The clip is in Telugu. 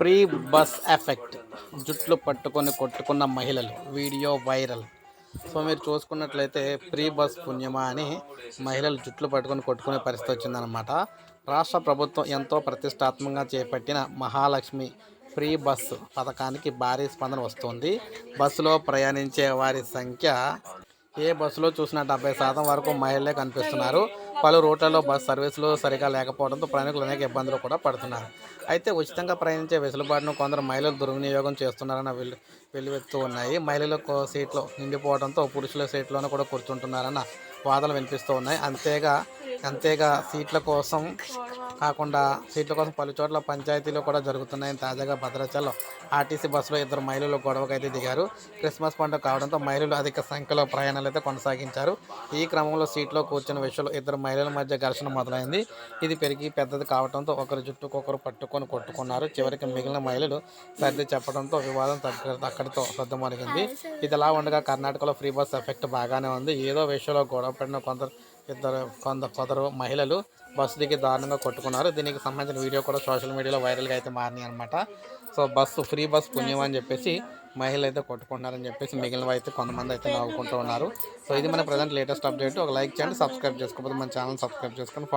ప్రీ బస్ ఎఫెక్ట్, జుట్లు పట్టుకొని కొట్టుకున్న మహిళలు, వీడియో వైరల్. సో మీరు చూసుకున్నట్లయితే ప్రీ బస్ పుణ్యమా అని మహిళలు జుట్లు పట్టుకొని కొట్టుకునే పరిస్థితి వచ్చిందనమాట. రాష్ట్ర ప్రభుత్వం ఎంతో ప్రతిష్టాత్మకంగా చేపట్టిన మహాలక్ష్మి ఫ్రీ బస్సు పథకానికి భారీ స్పందన వస్తుంది. బస్సులో ప్రయాణించే వారి సంఖ్య ఏ బస్సులో చూసినా 70% వరకు మహిళలే కనిపిస్తున్నారు. పలు రూట్లలో బస్ సర్వీసులు సరిగా లేకపోవడంతో ప్రయాణికులు అనేక ఇబ్బందులు కూడా పడుతున్నారు. అయితే ఉచితంగా ప్రయాణించే వెసులుబాటును కొందరు మహిళలు దుర్వినియోగం చేస్తున్నారన్న వెల్లువెత్తు ఉన్నాయి. మహిళలకు సీట్లు నిండిపోవడంతో పురుషుల సీట్లోనే కూడా కూర్చుంటున్నారన్న వాదనలు వినిపిస్తూ ఉన్నాయి. అంతేగా సీట్ల కోసం పలు చోట్ల పంచాయతీలు కూడా జరుగుతున్నాయని తాజాగా భద్రాచలం ఆర్టీసీ బస్సులో ఇద్దరు మహిళలు గొడవకైతే దిగారు. క్రిస్మస్ పండుగ కావడంతో మహిళలు అధిక సంఖ్యలో ప్రయాణాలు అయితే కొనసాగించారు. ఈ క్రమంలో సీట్లో కూర్చున్న విషయంలో ఇద్దరు మహిళల మధ్య ఘర్షణ మొదలైంది. ఇది పెరిగి పెద్దది కావడంతో ఒకరు జుట్టుకొకరు పట్టుకొని కొట్టుకున్నారు. చివరికి మిగిలిన మహిళలు సర్ది చెప్పడంతో వివాదం అక్కడితో సద్దుమణిగింది. ఇదిలా ఉండగా కర్ణాటకలో ఫ్రీ బస్ ఎఫెక్ట్ బాగానే ఉంది. ఏదో విషయంలో గొడవ పడిన కొందరు మహిళలు బస్సు దిగి దారుణంగా కొట్టుకున్నారు. దీనికి సంబంధించిన వీడియో కూడా సోషల్ మీడియాలో వైరల్గా అయితే మారినాయి అనమాట. సో ఫ్రీ బస్ పుణ్యం అని చెప్పేసి మహిళలు అయితే కొట్టుకుంటున్నారని చెప్పేసి మిగిలిన అయితే కొంతమంది అయితే నవ్వుకుంటూ ఉన్నారు. సో ఇది మన ప్రజెంట్ లేటెస్ట్ అప్డేట్. ఒక లైక్ చేయండి, సబ్స్క్రైబ్ చేసుకోకపోతే మన ఛానల్ సబ్స్క్రైబ్ చేసుకొని